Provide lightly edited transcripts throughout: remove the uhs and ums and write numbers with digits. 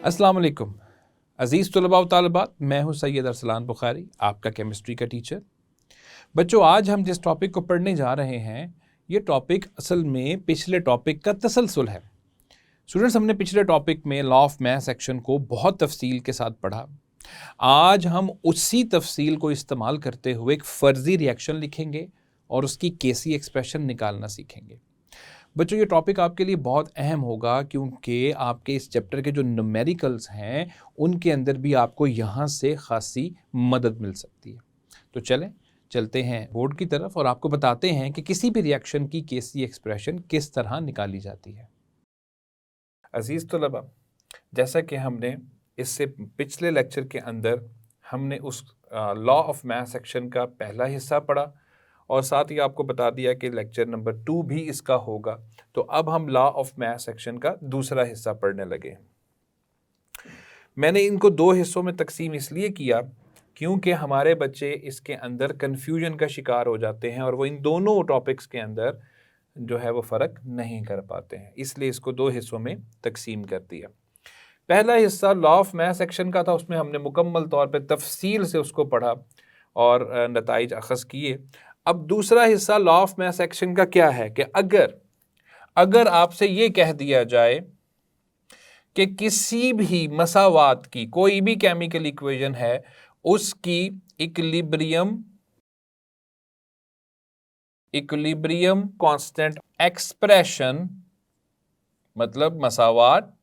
अस्सलाम वालेकुम अज़ीज़ तलबा व तालिबात, मैं हूँ सैयद अरसलान बुखारी, आपका केमिस्ट्री का टीचर। बच्चों, आज हम जिस टॉपिक को पढ़ने जा रहे हैं, ये टॉपिक असल में पिछले टॉपिक का तसलसल है। स्टूडेंट्स, हमने पिछले टॉपिक में लॉ ऑफ मैथ सेक्शन को बहुत तफसील के साथ पढ़ा। आज हम उसी तफसील को इस्तेमाल करते हुए एक फ़र्ज़ी रिएक्शन लिखेंगे और उसकी केसी एक्सप्रेशन निकालना सीखेंगे। बच्चों, ये टॉपिक आपके लिए बहुत अहम होगा क्योंकि आपके इस चैप्टर के जो न्यूमेरिकल्स हैं उनके अंदर भी आपको यहाँ से खासी मदद मिल सकती है। तो चलते हैं बोर्ड की तरफ और आपको बताते हैं कि किसी भी रिएक्शन की केसी एक्सप्रेशन किस तरह निकाली जाती है। अजीज़ तलबा, जैसा कि हमने इससे पिछले लेक्चर के अंदर हमने उस लॉ ऑफ मैथ सेक्शन का पहला हिस्सा पढ़ा और साथ ही आपको बता दिया कि लेक्चर नंबर 2 भी इसका होगा। तो अब हम लॉ ऑफ मैथ सेक्शन का दूसरा हिस्सा पढ़ने लगे। मैंने इनको दो हिस्सों में तकसीम इसलिए किया क्योंकि हमारे बच्चे इसके अंदर कन्फ्यूजन का शिकार हो जाते हैं और वो इन दोनों टॉपिक्स के अंदर जो है वो फ़र्क नहीं कर पाते हैं, इसलिए इसको दो हिस्सों में तकसीम कर दिया। पहला हिस्सा लॉ ऑफ मैथ सेक्शन का था, उसमें हमने मुकम्मल तौर पे तफसील से उसको पढ़ा और नताइज अखज़ किए। अब दूसरा हिस्सा लॉ ऑफ मैथ सेक्शन का क्या है कि अगर आपसे ये कह दिया जाए कि किसी भी मसावात की कोई भी केमिकल इक्वेशन है उसकी इक्विलिब्रियम कांस्टेंट एक्सप्रेशन, मतलब मसावात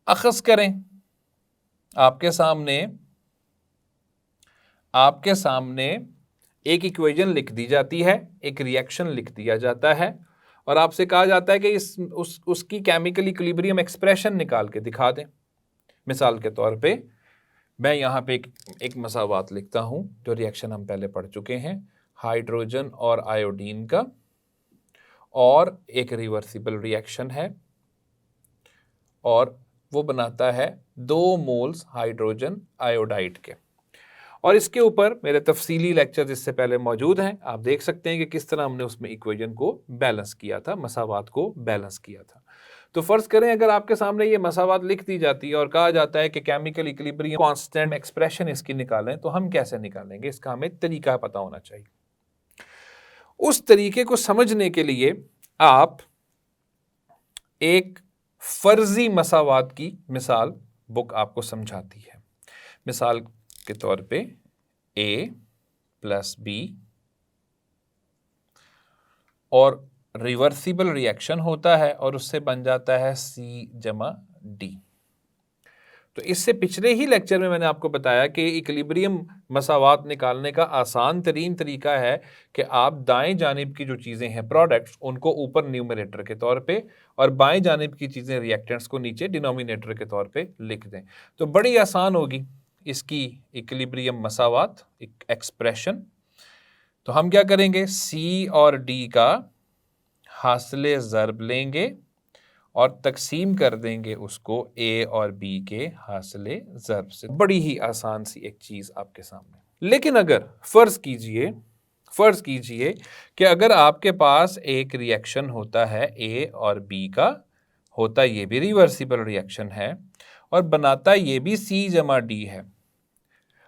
अखज़ करें, आपके सामने एक इक्वेशन लिख दी जाती है, एक रिएक्शन लिख दिया जाता है और आपसे कहा जाता है कि उसकी केमिकल इक्विलिब्रियम एक्सप्रेशन निकाल के दिखा दें। मिसाल के तौर पे मैं यहाँ पे एक मसावात लिखता हूँ, जो रिएक्शन हम पहले पढ़ चुके हैं, हाइड्रोजन और आयोडीन का, और एक रिवर्सिबल रिएक्शन है और वो बनाता है 2 मोल्स हाइड्रोजन आयोडाइड के। और इसके ऊपर मेरे तफसीली लेक्चर इससे पहले मौजूद हैं, आप देख सकते हैं कि किस तरह हमने उसमें इक्वेशन को बैलेंस किया था, मसावात को बैलेंस किया था। तो फ़र्ज़ करें अगर आपके सामने ये मसावात लिख दी जाती है और कहा जाता है कि केमिकल इक्विलिब्रियम कांस्टेंट एक्सप्रेशन इसकी निकालें, तो हम कैसे निकालेंगे, इसका हमें तरीका पता होना चाहिए। उस तरीके को समझने के लिए आप एक फ़र्ज़ी मसावात की मिसाल बुक आपको समझाती है। मिसाल के तौर पे A प्लस B और रिवर्सिबल रिएक्शन होता है और उससे बन जाता है C जमा D। तो इससे पिछले ही लेक्चर में मैंने आपको बताया कि इक्विलिब्रियम मसावात निकालने का आसान तरीन तरीका है कि आप दाएं जानिब की जो चीज़ें हैं प्रोडक्ट्स, उनको ऊपर न्यूमरेटर के तौर पे और बाएं जानिब की चीज़ें रिएक्टेंट्स को नीचे डिनोमिनेटर के तौर पे लिख दें। तो बड़ी आसान होगी इसकी इक्विलिब्रियम मसावात एक्सप्रेशन। तो हम क्या करेंगे, C और D का हासिले ज़र्ब लेंगे और तकसीम कर देंगे उसको A और B के हासिले ज़र्ब से। बड़ी ही आसान सी एक चीज़ आपके सामने। लेकिन अगर फ़र्ज़ कीजिए कि अगर आपके पास एक रिएक्शन होता है A और B का, होता ये भी रिवर्सिबल रिएक्शन है और बनाता ये भी C जमा D है,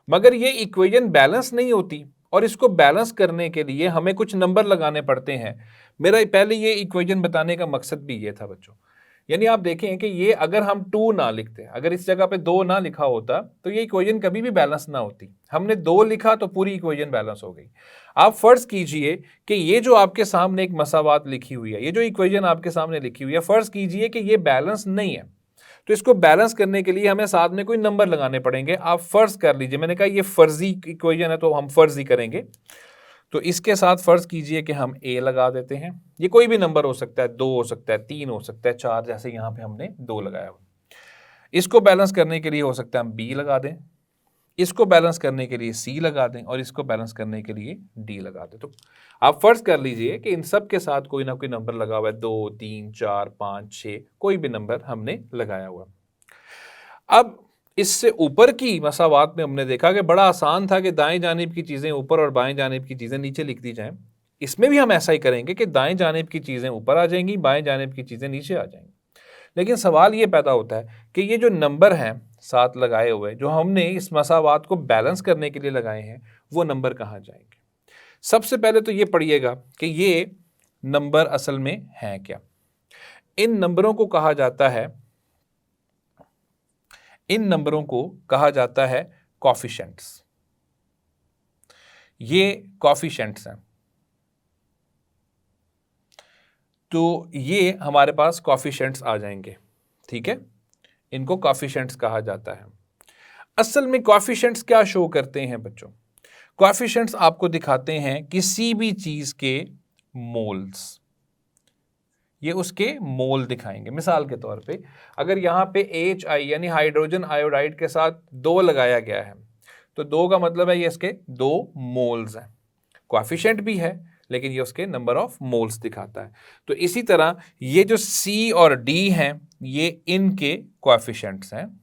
मगर ये इक्वेशन बैलेंस नहीं होती और इसको बैलेंस करने के लिए हमें कुछ नंबर लगाने पड़ते हैं। मेरा पहले ये इक्वेशन बताने का मकसद भी ये था बच्चों, यानी आप देखें कि ये अगर हम 2 ना लिखते, अगर इस जगह पे 2 ना लिखा होता तो ये इक्वेशन कभी भी बैलेंस ना होती। हमने 2 लिखा तो पूरी इक्वेशन बैलेंस हो गई। आप फ़र्ज़ कीजिए कि ये जो आपके सामने एक मसावात लिखी हुई है, ये जो इक्वेशन आपके सामने लिखी हुई है, फ़र्ज़ कीजिए कि ये बैलेंस नहीं है, तो इसको बैलेंस करने के लिए हमें साथ में कोई नंबर लगाने पड़ेंगे। आप फ़र्ज़ कर लीजिए, मैंने कहा ये फ़र्ज़ी इक्वेशन है तो हम फ़र्ज़ी करेंगे। तो इसके साथ फ़र्ज़ कीजिए कि हम A लगा देते हैं। ये कोई भी नंबर हो सकता है, 2 हो सकता है, 3 हो सकता है, 4, जैसे यहाँ पे हमने 2 लगाया हुआ। इसको बैलेंस करने के लिए हो सकता है हम B लगा दें, इसको बैलेंस करने के लिए C लगा दें और इसको बैलेंस करने के लिए D लगा दें। तो आप फ़र्ज़ कर लीजिए कि इन सब के साथ कोई ना कोई नंबर लगा हुआ है, 2, 3, 4, 5, 6, कोई भी नंबर हमने लगाया हुआ। अब इससे ऊपर की मसावात में हमने देखा कि बड़ा आसान था कि दाएं जानिब की चीज़ें ऊपर और बाएं जानिब की चीज़ें नीचे लिख दी जाएं। इसमें भी हम ऐसा ही करेंगे कि दाएं जानिब की चीज़ें ऊपर आ जाएंगी, बाएं जानिब की चीज़ें नीचे आ जाएंगी। लेकिन सवाल ये पैदा होता है कि ये जो नंबर हैं साथ लगाए हुए, जो हमने इस मसावात को बैलेंस करने के लिए लगाए हैं, वो नंबर कहाँ जाएंगे? सबसे पहले तो ये पढ़िएगा कि ये नंबर असल में हैं क्या। इन नंबरों को कहा जाता है कॉफिशेंट्स। ये कॉफिशेंट्स हैं। तो ये हमारे पास कॉफिशेंट्स आ जाएंगे, ठीक है। इनको कॉफिशेंट्स कहा जाता है। असल में कॉफिशेंट्स क्या शो करते हैं बच्चों? कॉफिशेंट्स आपको दिखाते हैं किसी भी चीज के मोल्स। ये उसके मोल दिखाएंगे। मिसाल के तौर पे अगर यहाँ पे HI यानी हाइड्रोजन आयोडाइड के साथ 2 लगाया गया है, तो 2 का मतलब है ये इसके 2 मोल्स हैं। कोएफिशिएंट भी है लेकिन ये उसके नंबर ऑफ मोल्स दिखाता है। तो इसी तरह ये जो C और D हैं, ये इनके कोएफिशिएंट्स हैं।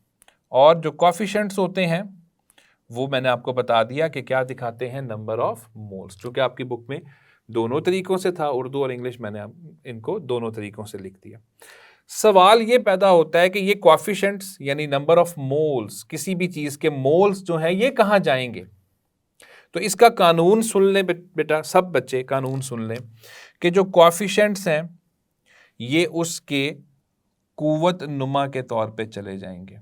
और जो कोएफिशिएंट्स होते हैं वो मैंने आपको बता दिया कि क्या दिखाते हैं, नंबर ऑफ मोल्स। चूंकि आपकी बुक में दोनों तरीकों से था, उर्दू और इंग्लिश, मैंने इनको दोनों तरीकों से लिख दिया। सवाल ये पैदा होता है कि ये कोएफिशिएंट्स यानी नंबर ऑफ मोल्स, किसी भी चीज के मोल्स जो हैं ये कहाँ जाएंगे? तो इसका कानून सुन लें बेटा, सब बच्चे कानून सुन लें कि जो कोएफिशिएंट्स हैं ये उसके कुव्वत नुमा के तौर पे चले जाएंगे।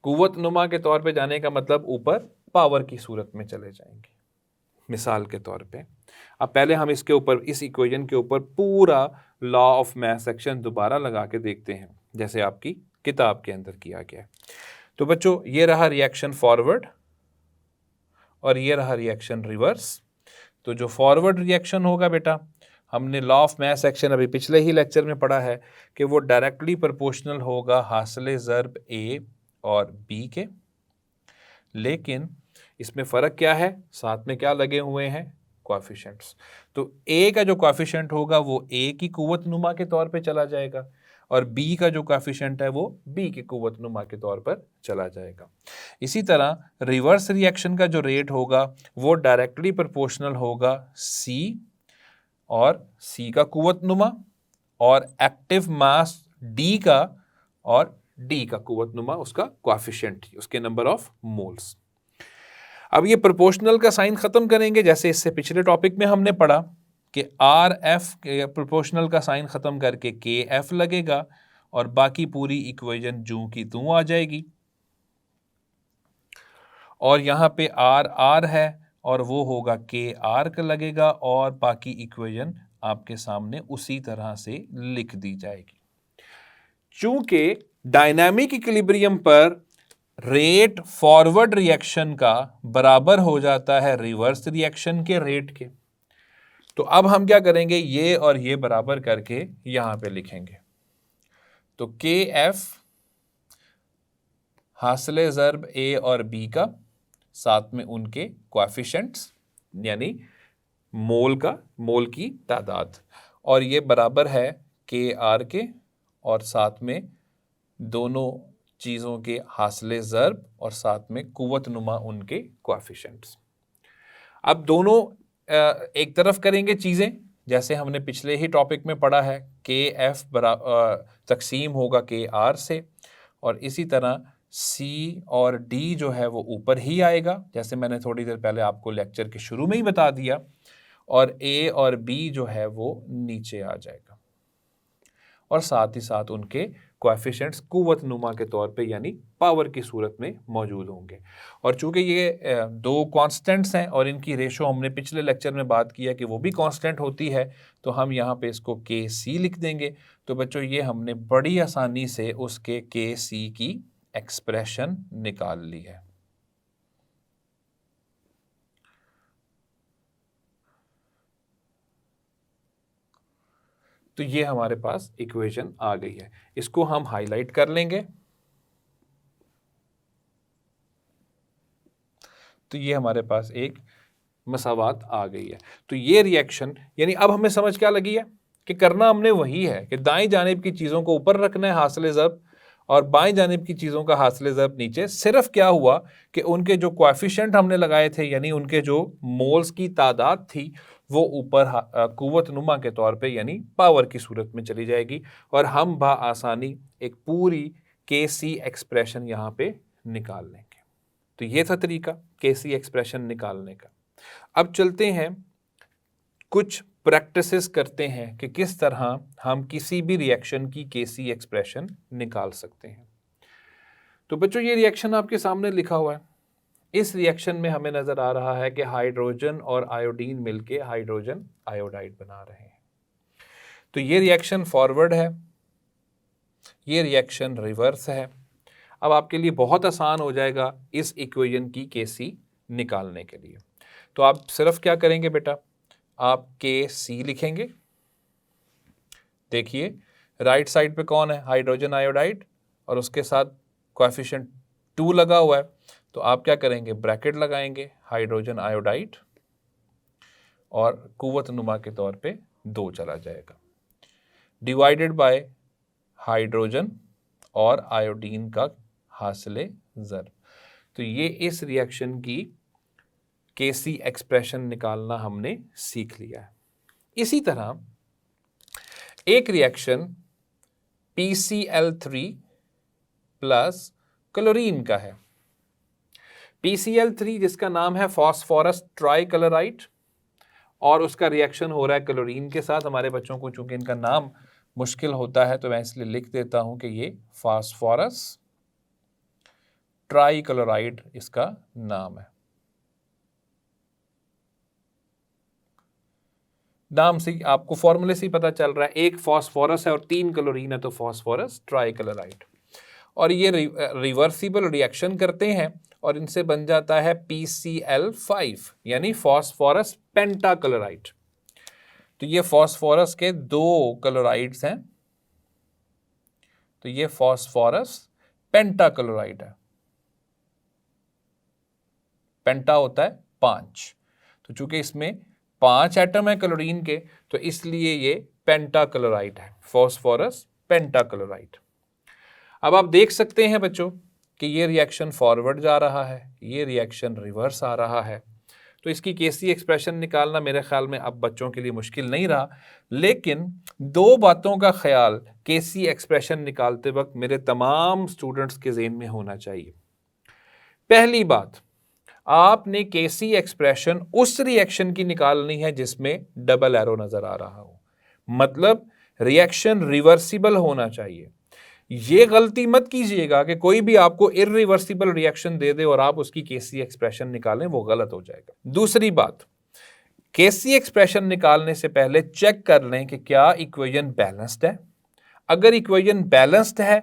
कुव्वत नुमा के तौर पे जाने का मतलब ऊपर पावर की सूरत में चले जाएंगे। मिसाल के तौर पे अब पहले हम इसके ऊपर, इस इक्वेशन के ऊपर पूरा लॉ ऑफ मैथ सेक्शन दोबारा लगा के देखते हैं, जैसे आपकी किताब के अंदर किया गया है। तो बच्चों ये रहा रिएक्शन फॉरवर्ड और ये रहा रिएक्शन रिवर्स। तो जो फॉरवर्ड रिएक्शन होगा बेटा, हमने लॉ ऑफ मैथ सेक्शन अभी पिछले ही लेक्चर में पढ़ा है कि वो डायरेक्टली प्रोपोर्शनल होगा हासिल ज़र्ब A और B के। लेकिन इसमें फ़र्क क्या है? साथ में क्या लगे हुए हैं? कोएफिशिएंट्स। तो A का जो कोएफिशिएंट होगा वो A की कुव्वत नुमा के तौर पे चला जाएगा और B का जो कोएफिशिएंट है वो B की कुव्वत नुमा के तौर पर चला जाएगा। इसी तरह रिवर्स रिएक्शन का जो रेट होगा वो डायरेक्टली प्रोपोर्शनल होगा C और C का कुव्वत नुमा और एक्टिव मास D का और D का कुव्वत नुमा उसका कोएफिशिएंट, उसके नंबर ऑफ मोल्स। अब ये प्रोपोर्शनल का साइन खत्म करेंगे, जैसे इससे पिछले टॉपिक में हमने पढ़ा कि RF प्रोपोर्शनल का साइन खत्म करके KF लगेगा और बाकी पूरी इक्वेशन जूं की तूं आ जाएगी। और यहाँ पे R है और वो होगा KR का लगेगा और बाकी इक्वेशन आपके सामने उसी तरह से लिख दी जाएगी। चूंकि डायनामिक इक्विलिब्रियम पर रेट फॉरवर्ड रिएक्शन का बराबर हो जाता है रिवर्स रिएक्शन के रेट के, तो अब हम क्या करेंगे, ये और ये बराबर करके यहां पे लिखेंगे। तो KF हासिल ज़र्ब A और B का, साथ में उनके कोएफिशिएंट्स यानी मोल की तादाद, और ये बराबर है KR के और साथ में दोनों चीज़ों के हासिल ज़र्ब और साथ में कुव्वत नुमा उनके कोएफिशिएंट्स। अब दोनों एक तरफ करेंगे चीज़ें, जैसे हमने पिछले ही टॉपिक में पढ़ा है KF तकसीम होगा KR से, और इसी तरह C और D जो है वो ऊपर ही आएगा, जैसे मैंने थोड़ी देर पहले आपको लेक्चर के शुरू में ही बता दिया, और A और B जो है वो नीचे आ जाएगा और साथ ही साथ उनके कोएफिशिएंट्स कुव्वत नुमा के तौर पे यानी पावर की सूरत में मौजूद होंगे। और चूंकि ये दो कांस्टेंट्स हैं और इनकी रेशो हमने पिछले लेक्चर में बात किया कि वो भी कांस्टेंट होती है, तो हम यहाँ पे इसको KC लिख देंगे। तो बच्चों ये हमने बड़ी आसानी से उसके KC की एक्सप्रेशन निकाल ली है। तो ये हमारे पास इक्वेशन आ गई है, इसको हम हाईलाइट कर लेंगे। तो ये हमारे पास एक मसावात आ गई है। तो ये रिएक्शन यानी अब हमें समझ क्या लगी है कि करना हमने वही है कि दाएं जानिब की चीज़ों को ऊपर रखना है हासिल ज़र्ब और बाएं जानिब की चीज़ों का हासिल ज़रब नीचे। सिर्फ क्या हुआ कि उनके जो कोएफिशिएंट हमने लगाए थे, यानी उनके जो मोल्स की तादाद थी, वो ऊपर कुव्वत नुमा के तौर पे यानी पावर की सूरत में चली जाएगी और हम आसानी एक पूरी केसी एक्सप्रेशन यहाँ पे निकाल लेंगे। तो ये था तरीका केसी एक्सप्रेशन निकालने का। अब चलते हैं कुछ प्रैक्टिसेस करते हैं कि किस तरह हम किसी भी रिएक्शन की केसी एक्सप्रेशन निकाल सकते हैं। तो बच्चों, ये रिएक्शन आपके सामने लिखा हुआ है। इस रिएक्शन में हमें नजर आ रहा है कि हाइड्रोजन और आयोडीन मिलके हाइड्रोजन आयोडाइड बना रहे हैं। तो ये रिएक्शन फॉरवर्ड है, ये रिएक्शन रिवर्स है। अब आपके लिए बहुत आसान हो जाएगा इस इक्वेशन की केसी निकालने के लिए। तो आप सिर्फ क्या करेंगे बेटा, आप KC लिखेंगे। देखिए राइट साइड पे कौन है, हाइड्रोजन आयोडाइड, और उसके साथ कोएफिशिएंट 2 लगा हुआ है। तो आप क्या करेंगे, ब्रैकेट लगाएंगे, हाइड्रोजन आयोडाइड और कुव्वत नुमा के तौर पे 2 चला जाएगा, डिवाइडेड बाय हाइड्रोजन और आयोडीन का हासिले ज़रब। तो ये इस रिएक्शन की केसी एक्सप्रेशन निकालना हमने सीख लिया है। इसी तरह एक रिएक्शन PCl3 प्लस क्लोरीन का है। PCl3 जिसका नाम है फॉस्फोरस ट्राइक्लोराइड, और उसका रिएक्शन हो रहा है क्लोरीन के साथ। हमारे बच्चों को चूंकि इनका नाम मुश्किल होता है तो मैं इसलिए लिख देता हूं कि ये फॉस्फोरस ट्राइक्लोराइड इसका नाम है। नाम से आपको फॉर्मूले से ही पता चल रहा है, एक फॉस्फोरस है और 3 क्लोरीन है, तो फॉस्फोरस ट्राइक्लोराइड। और ये रिवर्सिबल रिएक्शन करते हैं और इनसे बन जाता है PCl5 यानी फॉस्फोरस पेंटाक्लोराइड। तो ये फॉस्फोरस के 2 क्लोराइड्स हैं, तो ये फॉस्फोरस पेंटाक्लोराइड है। पेंटा होता है 5, तो चूंकि इसमें 5 एटम है क्लोरीन के, तो इसलिए ये पेंटाक्लोराइड है, फॉस्फोरस पेंटाक्लोराइड। अब आप देख सकते हैं बच्चों कि ये रिएक्शन फॉरवर्ड जा रहा है, ये रिएक्शन रिवर्स आ रहा है। तो इसकी केसी एक्सप्रेशन निकालना मेरे ख्याल में अब बच्चों के लिए मुश्किल नहीं रहा, लेकिन 2 बातों का ख्याल केसी एक्सप्रेशन निकालते वक्त मेरे तमाम स्टूडेंट्स के ज़हन में होना चाहिए। पहली बात, आपने केसी एक्सप्रेशन उस रिएक्शन की निकालनी है जिसमें डबल एरो नजर आ रहा हो, मतलब रिएक्शन रिवर्सिबल होना चाहिए। ये गलती मत कीजिएगा कि कोई भी आपको इररिवर्सिबल रिएक्शन दे दे और आप उसकी केसी एक्सप्रेशन निकालें, वो गलत हो जाएगा। दूसरी बात, केसी एक्सप्रेशन निकालने से पहले चेक कर लें कि क्या इक्वेशन बैलेंस्ड है। अगर इक्वेशन बैलेंस्ड है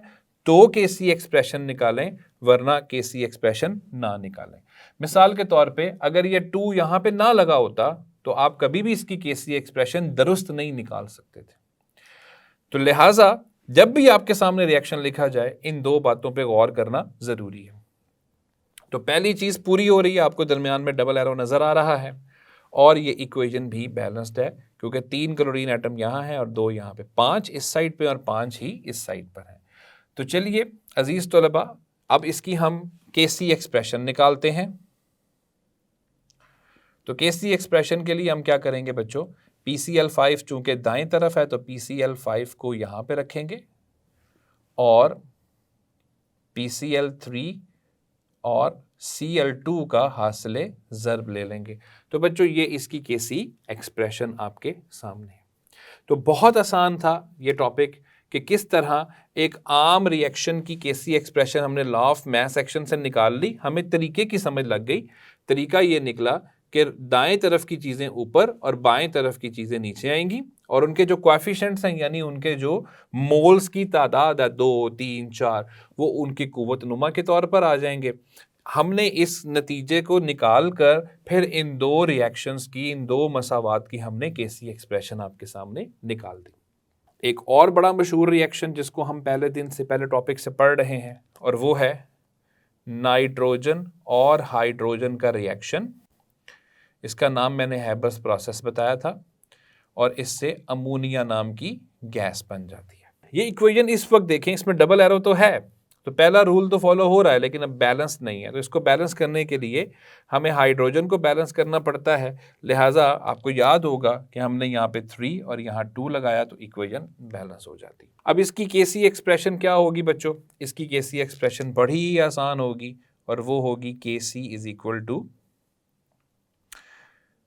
तो केसी एक्सप्रेशन निकालें, वरना केसी एक्सप्रेशन ना निकालें। मिसाल के तौर पे अगर ये 2 यहां पे ना लगा होता तो आप कभी भी इसकी केसी एक्सप्रेशन दुरुस्त नहीं निकाल सकते थे। तो लिहाजा जब भी आपके सामने रिएक्शन लिखा जाए, इन 2 बातों पे गौर करना जरूरी है। तो पहली चीज पूरी हो रही है, आपको दरमियान में डबल एरो नजर आ रहा है, और ये इक्वेशन भी बैलेंस्ड है क्योंकि 3 क्लोरीन एटम यहां है और 2 यहां पे, 5 इस साइड पे और 5 ही इस साइड पर है। तो चलिए अजीज तलबा, अब इसकी हम केसी एक्सप्रेशन निकालते हैं। तो केसी एक्सप्रेशन के लिए हम क्या करेंगे बच्चों, PCl5 चूंकि दाएं तरफ है तो PCl5 को यहां पे रखेंगे और PCl3 और Cl2 का हासिले ज़रब ले लेंगे। तो बच्चों ये इसकी केसी एक्सप्रेशन आपके सामने है। तो बहुत आसान था ये टॉपिक कि किस तरह एक आम रिएक्शन की केसी एक्सप्रेशन हमने लॉ ऑफ मास सेक्शन से निकाल ली, हमें तरीके की समझ लग गई। तरीका ये निकला कि दाएं तरफ की चीज़ें ऊपर और बाएं तरफ की चीज़ें नीचे आएंगी और उनके जो कोएफिशिएंट्स हैं यानी उनके जो मोल्स की तादाद है 2, 3, 4, वो उनकी कुव्वत नुमा के तौर पर आ जाएंगे। हमने इस नतीजे को निकाल कर फिर इन 2 रिएक्शंस की, इन 2 मसावात की हमने केसी एक्सप्रेशन आपके सामने निकाल दी। एक और बड़ा मशहूर रिएक्शन जिसको हम पहले दिन से पहले टॉपिक से पढ़ रहे हैं, और वो है नाइट्रोजन और हाइड्रोजन का रिएक्शन। इसका नाम मैंने हैबर्स प्रोसेस बताया था और इससे अमोनिया नाम की गैस बन जाती है। ये इक्वेशन इस वक्त देखें, इसमें डबल एरो तो है तो पहला रूल तो फॉलो हो रहा है लेकिन अब बैलेंस नहीं है, तो इसको बैलेंस करने के लिए हमें हाइड्रोजन को बैलेंस करना पड़ता है। लिहाजा आपको याद होगा कि हमने यहाँ पे 3 और यहाँ 2 लगाया तो इक्वेशन बैलेंस हो जाती। अब इसकी केसी एक्सप्रेशन क्या होगी बच्चों? इसकी केसी एक्सप्रेशन बड़ी ही आसान होगी और वो होगी केसी इज इक्वल टू,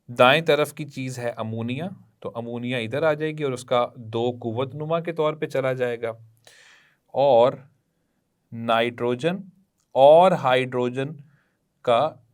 दाएं तरफ की चीज़ है अमोनिया, तो अमोनिया इधर आ जाएगी और उसका 2 कुव्वतनुमा के तौर पे चला जाएगा, और नाइट्रोजन और हाइड्रोजन का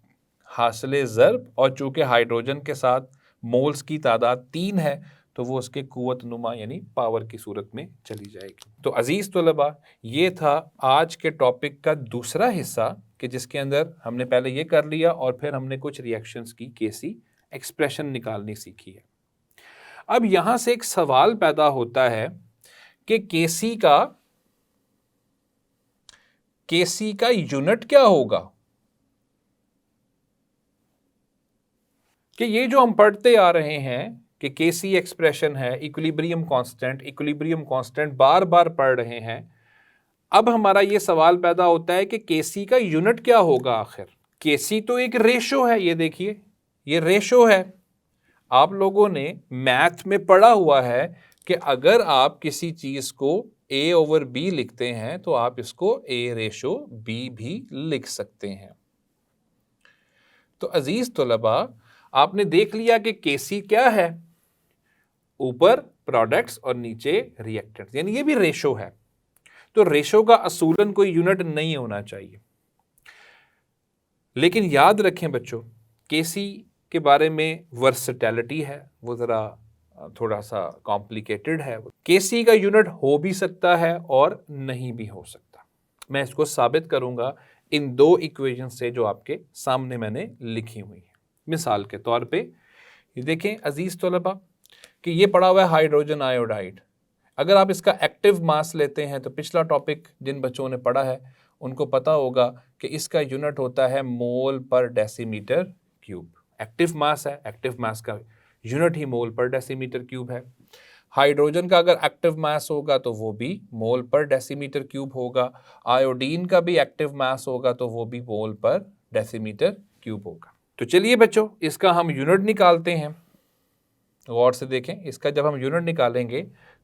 हासिले ज़र्ब, और चूंकि हाइड्रोजन के साथ मोल्स की तादाद 3 है तो वो उसके कुव्वतनुमा यानी पावर की सूरत में चली जाएगी। तो अजीज़ तलबा, ये था आज के टॉपिक का दूसरा हिस्सा कि जिसके अंदर हमने पहले ये कर लिया और फिर हमने कुछ रिएक्शंस की केसी एक्सप्रेशन निकालनी सीखी है। अब यहां से एक सवाल पैदा होता है कि केसी का यूनिट क्या होगा? कि ये जो हम पढ़ते आ रहे हैं कि केसी एक्सप्रेशन है, इक्विलिब्रियम कांस्टेंट बार बार पढ़ रहे हैं। अब हमारा ये सवाल पैदा होता है कि केसी का यूनिट क्या होगा आखिर? केसी तो एक रेशो है, ये देखिए ये रेशो है। आप लोगों ने मैथ में पढ़ा हुआ है कि अगर आप किसी चीज को a ओवर b लिखते हैं तो आप इसको a रेशो b भी लिख सकते हैं। तो अजीज तलबा, आपने देख लिया कि केसी क्या है, ऊपर प्रोडक्ट्स और नीचे रिएक्टेंट्स, यानी ये भी रेशो है। तो रेशो का असूलन कोई यूनिट नहीं होना चाहिए। लेकिन याद रखें बच्चों, केसी के बारे में वर्सटैलिटी है, वो ज़रा थोड़ा सा कॉम्प्लिकेटेड है। केसी का यूनिट हो भी सकता है और नहीं भी हो सकता। मैं इसको साबित करूंगा इन 2 इक्वेशन से जो आपके सामने मैंने लिखी हुई है। मिसाल के तौर पे ये देखें अजीज तलबा कि ये पड़ा हुआ है हाइड्रोजन आयोडाइड। अगर आप इसका एक्टिव मास लेते हैं तो पिछला टॉपिक जिन बच्चों ने पढ़ा है उनको पता होगा कि इसका यूनिट होता है मोल पर डेसीमीटर क्यूब। एक्टिव मास है, एक्टिव मास का यूनिट ही मोल पर डेसीमीटर क्यूब है। हाइड्रोजन का अगर एक्टिव मास होगा तो वो भी मोल पर डेसीमीटर क्यूब होगा। आयोडीन का भी एक्टिव मास होगा तो वो भी मोल पर डेसीमीटर क्यूब होगा। तो चलिए बच्चों, इसका हम यूनिट निकालते हैं। गौर से देखें, इसका जब हम यूनिट निकालेंगे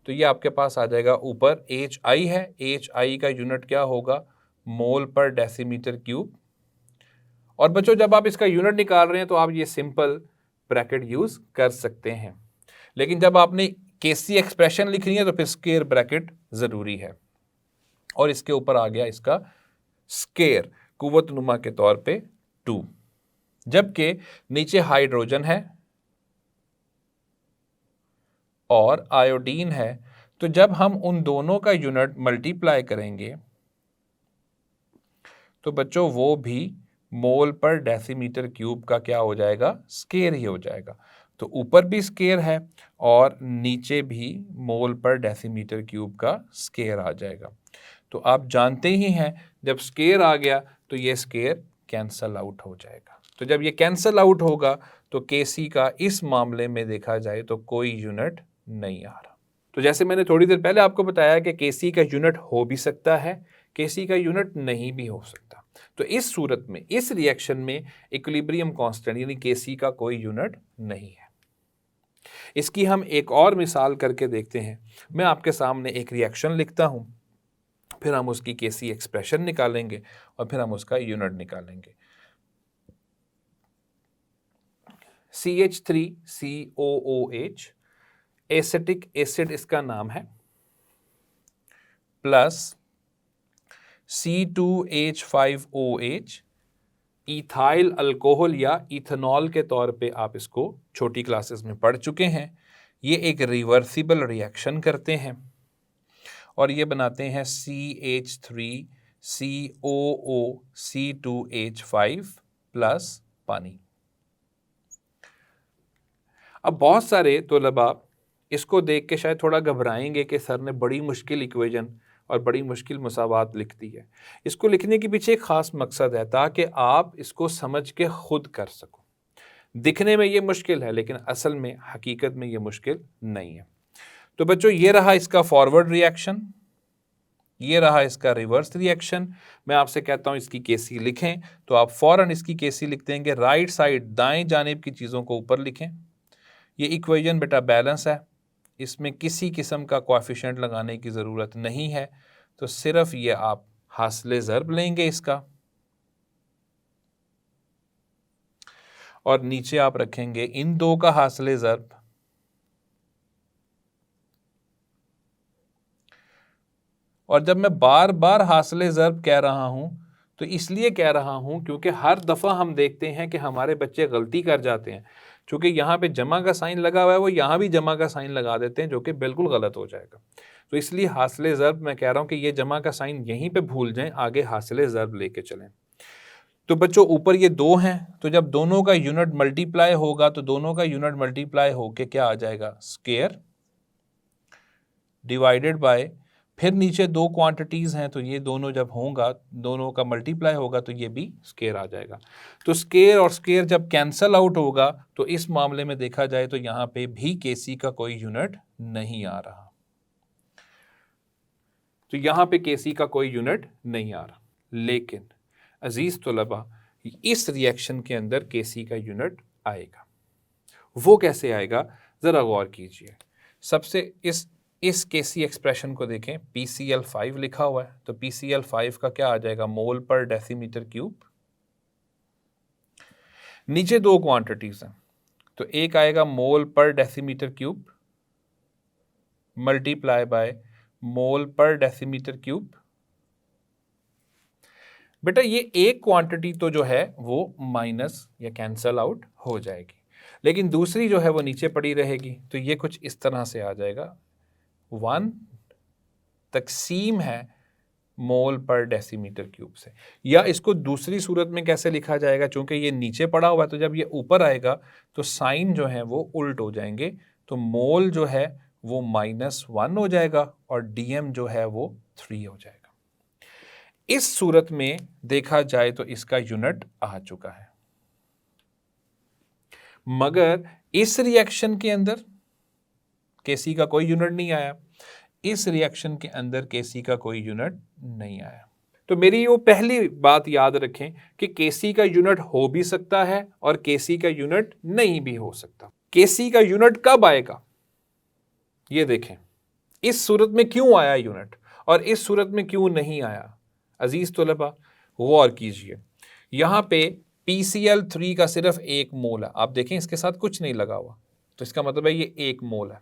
तो ये आपके पास आ जाएगा, ऊपर HI है, HI का यूनिट क्या होगा? मोल पर डेसीमीटर क्यूब। और बच्चों जब आप इसका यूनिट निकाल रहे हैं तो आप ये सिंपल ब्रैकेट यूज कर सकते हैं, लेकिन जब आपने केसी एक्सप्रेशन लिखनी है तो फिर स्क्वायर ब्रैकेट जरूरी है। और इसके ऊपर आ गया इसका स्क्वायर कुव्वतनुमा के तौर पे 2, जबकि नीचे हाइड्रोजन है और आयोडीन है। तो जब हम उन दोनों का यूनिट मल्टीप्लाई करेंगे तो बच्चों वो भी मोल पर डेसीमीटर क्यूब का क्या हो जाएगा? स्क्वायर ही हो जाएगा। तो ऊपर भी स्क्वायर है और नीचे भी मोल पर डेसीमीटर क्यूब का स्क्वायर आ जाएगा। तो आप जानते ही हैं जब स्क्वायर आ गया तो ये स्क्वायर कैंसल आउट हो जाएगा। तो जब ये कैंसल आउट होगा तो केसी का इस मामले में देखा जाए तो कोई यूनिट नहीं आ रहा। तो जैसे मैंने थोड़ी देर पहले आपको बताया कि केसी का यूनिट हो भी सकता है, केसी का यूनिट नहीं भी हो सकता। तो इस सूरत में, इस रिएक्शन में इक्विलिब्रियम कांस्टेंट यानी केसी का कोई यूनिट नहीं है। इसकी हम एक और मिसाल करके देखते हैं। मैं आपके सामने एक रिएक्शन लिखता हूं, फिर हम उसकी केसी एक्सप्रेशन निकालेंगे और फिर हम उसका यूनिट निकालेंगे। CH3COOH एसिटिक एसिड इसका नाम है, प्लस C2H5OH इथाइल अल्कोहल या इथेनॉल के तौर पे आप इसको छोटी क्लासेस में पढ़ चुके हैं। ये एक रिवर्सिबल रिएक्शन करते हैं और ये बनाते हैं CH3COOC2H5 प्लस पानी। अब बहुत सारे तलबा इसको देख के शायद थोड़ा घबराएंगे कि सर ने बड़ी मुश्किल इक्वेशन और बड़ी मुश्किल मसावात लिख दी है। इसको लिखने के पीछे एक ख़ास मकसद है ताकि आप इसको समझ के खुद कर सको। दिखने में ये मुश्किल है लेकिन असल में हकीकत में ये मुश्किल नहीं है। तो बच्चों ये रहा इसका फॉरवर्ड रिएक्शन, ये रहा इसका रिवर्स रिएक्शन। मैं आपसे कहता हूं इसकी केसी लिखें तो आप फौरन इसकी केसी लिख देंगे। राइट साइड दाएं जानिब की चीज़ों को ऊपर लिखें। ये इक्वेशन बेटा बैलेंस है, इसमें किसी किस्म का कोएफिशिएंट लगाने की ज़रूरत नहीं है, तो सिर्फ ये आप हासिल ज़र्ब लेंगे इसका, और नीचे आप रखेंगे इन दो का हासिल ज़र्ब, और जब मैं बार बार हासिल ज़र्ब कह रहा हूं तो इसलिए कह रहा हूं क्योंकि हर दफ़ा हम देखते हैं कि हमारे बच्चे गलती कर जाते हैं। चूँकि यहाँ पे जमा का साइन लगा हुआ है, वो यहाँ भी जमा का साइन लगा देते हैं, जो कि बिल्कुल गलत हो जाएगा। तो इसलिए हासिल ज़र्ब मैं कह रहा हूँ कि ये जमा का साइन यहीं पे भूल जाएं, आगे हासिल ज़र्ब लेके चलें। तो बच्चों ऊपर ये दो हैं, तो जब दोनों का यूनिट मल्टीप्लाई होगा तो दोनों का यूनिट मल्टीप्लाई होके क्या आ जाएगा, स्क्वायर डिवाइडेड बाय, फिर नीचे दो क्वांटिटीज़ हैं तो ये दोनों जब होगा, दोनों का मल्टीप्लाई होगा तो ये भी स्क्वायर आ जाएगा। तो स्क्वायर और स्क्वायर जब कैंसल आउट होगा तो इस मामले में देखा जाए तो यहाँ पे भी केसी का कोई यूनिट नहीं आ रहा, तो यहाँ पे केसी का कोई यूनिट नहीं आ रहा। लेकिन अजीज तलबा, इस रिएक्शन के अंदर केसी का यूनिट आएगा। वो कैसे आएगा ज़रा गौर कीजिए। सबसे इस केसी एक्सप्रेशन को देखें, PCl5 लिखा हुआ है, तो PCl5 का क्या आ जाएगा, मोल पर डेसीमीटर क्यूब। नीचे दो क्वांटिटीज हैं, तो एक आएगा मोल पर decimetre cube multiply by mole पर डेसीमीटर क्यूब। बेटा ये एक क्वांटिटी तो जो है वो माइनस या कैंसल आउट हो जाएगी, लेकिन दूसरी जो है वो नीचे पड़ी रहेगी। तो ये कुछ इस तरह से आ जाएगा, 1 तकसीम है मोल पर डेसीमीटर क्यूब से। या इसको दूसरी सूरत में कैसे लिखा जाएगा, चूंकि ये नीचे पड़ा हुआ है तो जब ये ऊपर आएगा तो साइन जो है वो उल्ट हो जाएंगे, तो मोल जो है वो -1 हो जाएगा और डीएम जो है वो 3 हो जाएगा। इस सूरत में देखा जाए तो इसका यूनिट आ चुका है, मगर इस रिएक्शन के अंदर केसी का कोई यूनिट नहीं आया। इस रिएक्शन के अंदर केसी का कोई यूनिट नहीं आया। तो मेरी वो पहली बात याद रखें कि केसी का यूनिट हो भी सकता है और केसी का यूनिट नहीं भी हो सकता। केसी का यूनिट कब आएगा ये देखें, इस सूरत में क्यों आया यूनिट और इस सूरत में क्यों नहीं आया। अजीज तलबा गौर कीजिए, यहाँ पे PCl3 का सिर्फ 1 मोल है, आप देखें इसके साथ कुछ नहीं लगा हुआ, तो इसका मतलब है ये 1 मोल है।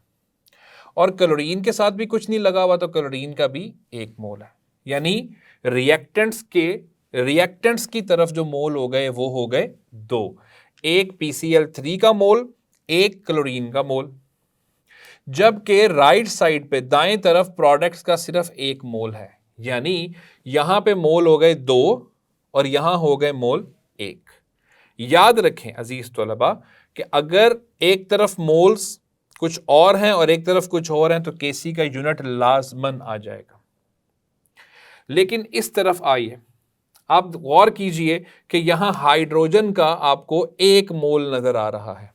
और क्लोरीन के साथ भी कुछ नहीं लगा हुआ, तो क्लोरीन का भी 1 मोल है। यानी रिएक्टेंट्स की तरफ जो मोल हो गए वो हो गए 2, एक PCl3 का मोल, एक क्लोरीन का मोल। जबकि राइट साइड पे दाएं तरफ प्रोडक्ट्स का सिर्फ 1 मोल है, यानी यहां पे मोल हो गए 2 और यहां हो गए मोल 1। याद रखें अजीज तलबा कि अगर एक तरफ मोल्स कुछ और हैं और एक तरफ कुछ और हैं तो केसी का यूनिट लाजमन आ जाएगा। लेकिन इस तरफ आइए, आप गौर कीजिए कि यहां हाइड्रोजन का आपको 1 मोल नजर आ रहा है,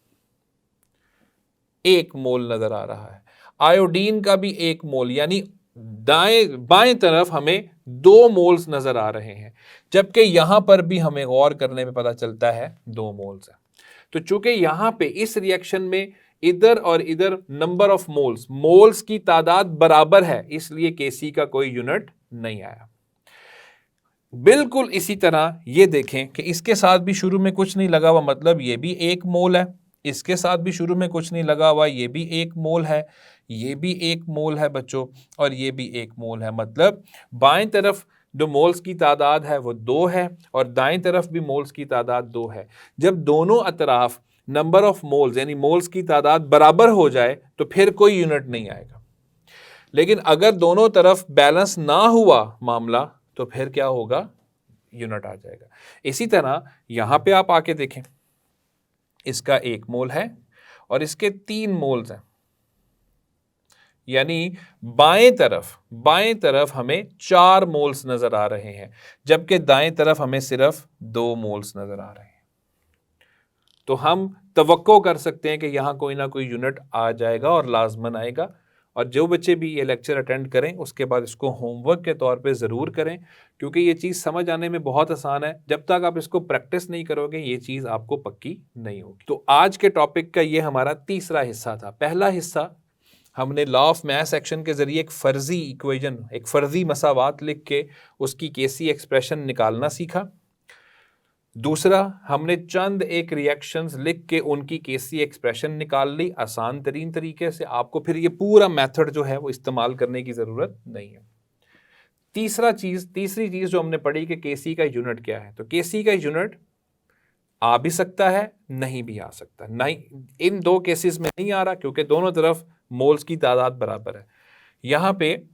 1 मोल नजर आ रहा है। आयोडीन का भी 1 मोल, यानी बाएं तरफ हमें 2 मोल्स नजर आ रहे हैं, जबकि यहां पर भी हमें गौर करने में पता चलता है 2 मोल्स है। तो चूंकि यहां पे इस रिएक्शन में इधर और इधर नंबर ऑफ मोल्स की तादाद बराबर है, इसलिए केसी का कोई यूनिट नहीं आया। बिल्कुल इसी तरह ये देखें कि इसके साथ भी शुरू में कुछ नहीं लगा हुआ, मतलब ये भी 1 मोल है। इसके साथ भी शुरू में कुछ नहीं लगा हुआ, ये भी 1 मोल है, ये भी 1 मोल है बच्चों, और ये भी 1 मोल है। मतलब बाएं तरफ जो मोल्स की तादाद है वो 2 है और दाएं तरफ भी मोल्स की तादाद 2 है। जब दोनों अतराफ नंबर ऑफ मोल्स यानी मोल्स की तादाद बराबर हो जाए तो फिर कोई यूनिट नहीं आएगा। लेकिन अगर दोनों तरफ बैलेंस ना हुआ मामला तो फिर क्या होगा, यूनिट आ जाएगा। इसी तरह यहां पे आप आके देखें, इसका 1 मोल है और इसके 3 मोल्स हैं, यानी बाएं तरफ हमें 4 मोल्स नजर आ रहे हैं, जबकि दाएं तरफ हमें सिर्फ 2 मोल्स नजर आ रहे हैं। तो हम तवक्को कर सकते हैं कि यहां कोई ना कोई यूनिट आ जाएगा और लाजमन आएगा। और जो बच्चे भी ये लेक्चर अटेंड करें उसके बाद इसको होमवर्क के तौर पे ज़रूर करें, क्योंकि ये चीज़ समझ आने में बहुत आसान है। जब तक आप इसको प्रैक्टिस नहीं करोगे ये चीज़ आपको पक्की नहीं होगी। तो आज के टॉपिक का ये हमारा तीसरा हिस्सा था। पहला हिस्सा हमने लॉ ऑफ मैथ सेक्शन के ज़रिए एक फ़र्ज़ी इक्वेशन, एक फ़र्ज़ी मसावात लिख के उसकी केसी एक्सप्रेशन निकालना सीखा। दूसरा, हमने चंद एक रिएक्शंस लिख के उनकी केसी एक्सप्रेशन निकाल ली आसान तरीन तरीके से। आपको फिर ये पूरा मेथड जो है वो इस्तेमाल करने की ज़रूरत नहीं है। तीसरी चीज़ जो हमने पढ़ी कि केसी का यूनिट क्या है। तो केसी का यूनिट आ भी सकता है, नहीं भी आ सकता। नहीं, इन दो केसेस में नहीं आ रहा क्योंकि दोनों तरफ मोल्स की तादाद बराबर है। यहाँ पे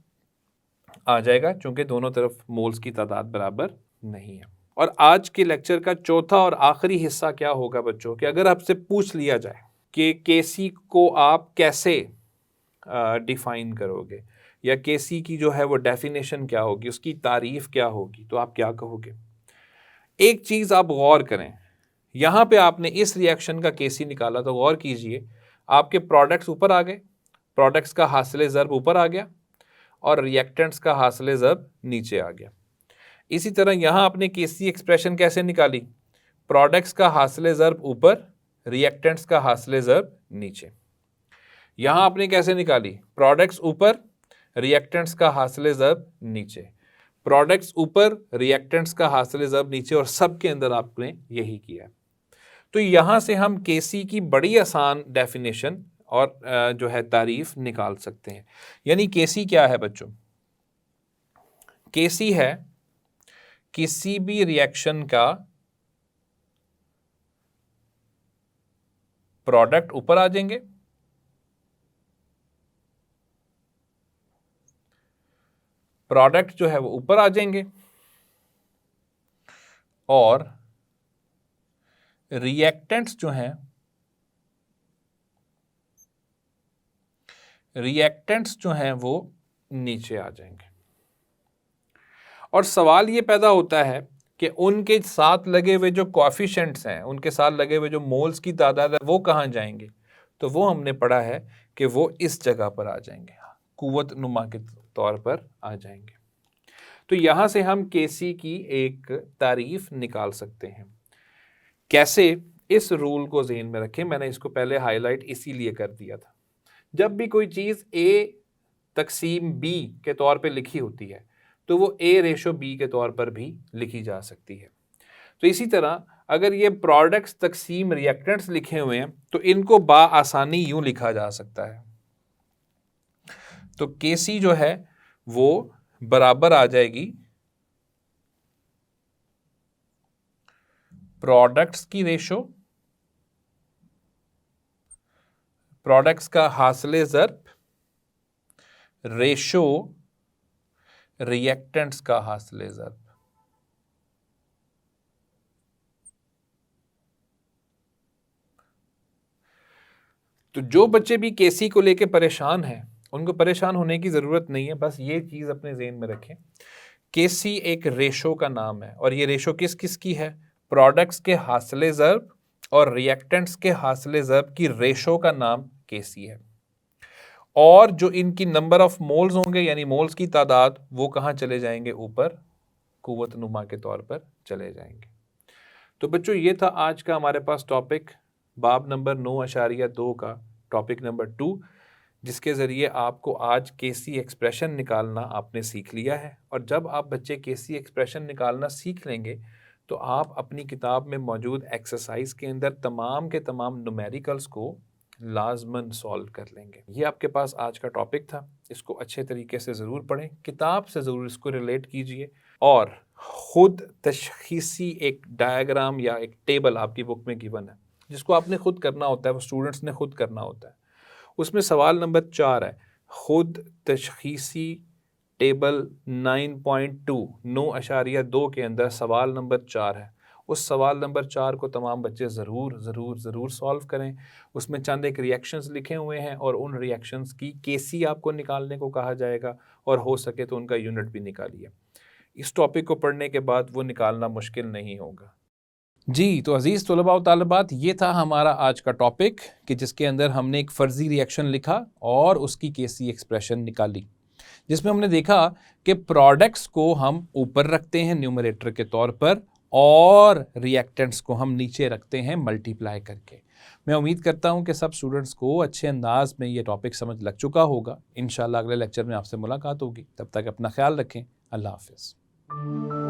आ जाएगा क्योंकि दोनों तरफ मोल्स की तादाद बराबर नहीं है। और आज के लेक्चर का चौथा और आखिरी हिस्सा क्या होगा बच्चों, कि अगर आपसे पूछ लिया जाए कि केसी को आप कैसे डिफाइन करोगे या केसी की जो है वो डेफिनेशन क्या होगी, उसकी तारीफ क्या होगी, तो आप क्या कहोगे? एक चीज़ आप गौर करें, यहाँ पे आपने इस रिएक्शन का केसी निकाला तो गौर कीजिए, आपके प्रोडक्ट्स ऊपर आ गए, प्रोडक्ट्स का हासिल ज़र्ब ऊपर आ गया और रिएक्टेंट्स का हासिल ज़र्ब नीचे आ गया। इसी तरह यहाँ आपने केसी एक्सप्रेशन कैसे निकाली? प्रोडक्ट्स का हासिल ज़र्ब ऊपर, रिएक्टेंट्स का हासिल ज़र्ब नीचे। यहाँ आपने कैसे निकाली? प्रोडक्ट्स ऊपर, रिएक्टेंट्स का हासिल ज़र्ब नीचे। प्रोडक्ट्स ऊपर, रिएक्टेंट्स का हासिल ज़र्ब नीचे, और सब के अंदर आपने यही किया। तो यहाँ से हम केसी की बड़ी आसान डेफिनेशन और जो है तारीफ निकाल सकते हैं। यानी केसी क्या है बच्चों? केसी है किसी भी रिएक्शन का प्रोडक्ट ऊपर आ जाएंगे, प्रोडक्ट जो है वो ऊपर आ जाएंगे और रिएक्टेंट्स जो हैं, वो नीचे आ जाएंगे। और सवाल ये पैदा होता है कि उनके साथ लगे हुए जो कोएफिशिएंट्स हैं, उनके साथ लगे हुए जो मोल्स की तादाद है वो कहाँ जाएंगे? तो वो हमने पढ़ा है कि वो इस जगह पर आ जाएंगे, कुव्वत नुमा के तौर पर आ जाएंगे। तो यहाँ से हम केसी की एक तारीफ निकाल सकते हैं। कैसे? इस रूल को ज़हन में रखें, मैंने इसको पहले हाईलाइट इसीलिए कर दिया था। जब भी कोई चीज़ A तकसीम B के तौर पे लिखी होती है तो वो A रेशो B के तौर पर भी लिखी जा सकती है। तो इसी तरह अगर ये प्रोडक्ट्स तकसीम रिएक्टेंट्स लिखे हुए हैं तो इनको आसानी यूं लिखा जा सकता है। तो केसी जो है वो बराबर आ जाएगी प्रोडक्ट्स की रेशो, प्रोडक्ट्स का हासिल ज़र्ब रेशो रिएक्टेंट्स का हासिल ज़र्ब। तो जो बच्चे भी केसी को लेके परेशान हैं उनको परेशान होने की ज़रूरत नहीं है, बस ये चीज़ अपने ज़हन में रखें, केसी एक रेशो का नाम है और ये रेशो किस किस की है? प्रोडक्ट्स के हासिल ज़र्ब और रिएक्टेंट्स के हासिल ज़र्ब की रेशो का नाम केसी है। और जो इनकी नंबर ऑफ मोल्स होंगे यानी मोल्स की तादाद, वो कहाँ चले जाएंगे? ऊपर कुव्वत नुमा के तौर पर चले जाएंगे। तो बच्चों ये था आज का हमारे पास टॉपिक, बाब नंबर 9.2 का टॉपिक नंबर 2, जिसके ज़रिए आपको आज केसी एक्सप्रेशन निकालना आपने सीख लिया है। और जब आप बच्चे केसी एक्सप्रेशन निकालना सीख लेंगे तो आप अपनी किताब में मौजूद एक्सरसाइज के अंदर तमाम के तमाम न्यूमेरिकल्स को लाजमन सॉल्व कर लेंगे। ये आपके पास आज का टॉपिक था, इसको अच्छे तरीके से ज़रूर पढ़ें, किताब से ज़रूर इसको रिलेट कीजिए और ख़ुद तशख़ीसी एक डायग्राम या एक टेबल आपकी बुक में गिवन है जिसको आपने खुद करना होता है, वो स्टूडेंट्स ने खुद करना होता है। उसमें सवाल नंबर 4 है, खुद तशख़ीसी टेबल 9.2 के अंदर सवाल नंबर 4 है। उस सवाल नंबर 4 को तमाम बच्चे ज़रूर सॉल्व करें। उसमें चंद एक रिएक्शंस लिखे हुए हैं और उन रिएक्शंस की केसी आपको निकालने को कहा जाएगा और हो सके तो उनका यूनिट भी निकालिए। इस टॉपिक को पढ़ने के बाद वो निकालना मुश्किल नहीं होगा। जी, तो अज़ीज़ तलबा व तालिबात, ये था हमारा आज का टॉपिक कि जिसके अंदर हमने एक फ़र्ज़ी रिएक्शन लिखा और उसकी केसी एक्सप्रेशन निकाली, जिसमें हमने देखा कि प्रोडक्ट्स को हम ऊपर रखते हैं न्यूमरेटर के तौर पर और रिएक्टेंट्स को हम नीचे रखते हैं मल्टीप्लाई करके। मैं उम्मीद करता हूँ कि सब स्टूडेंट्स को अच्छे अंदाज में ये टॉपिक समझ लग चुका होगा। इंशाल्लाह अगले लेक्चर में आपसे मुलाकात होगी। तब तक अपना ख्याल रखें। अल्लाह हाफ़िज़।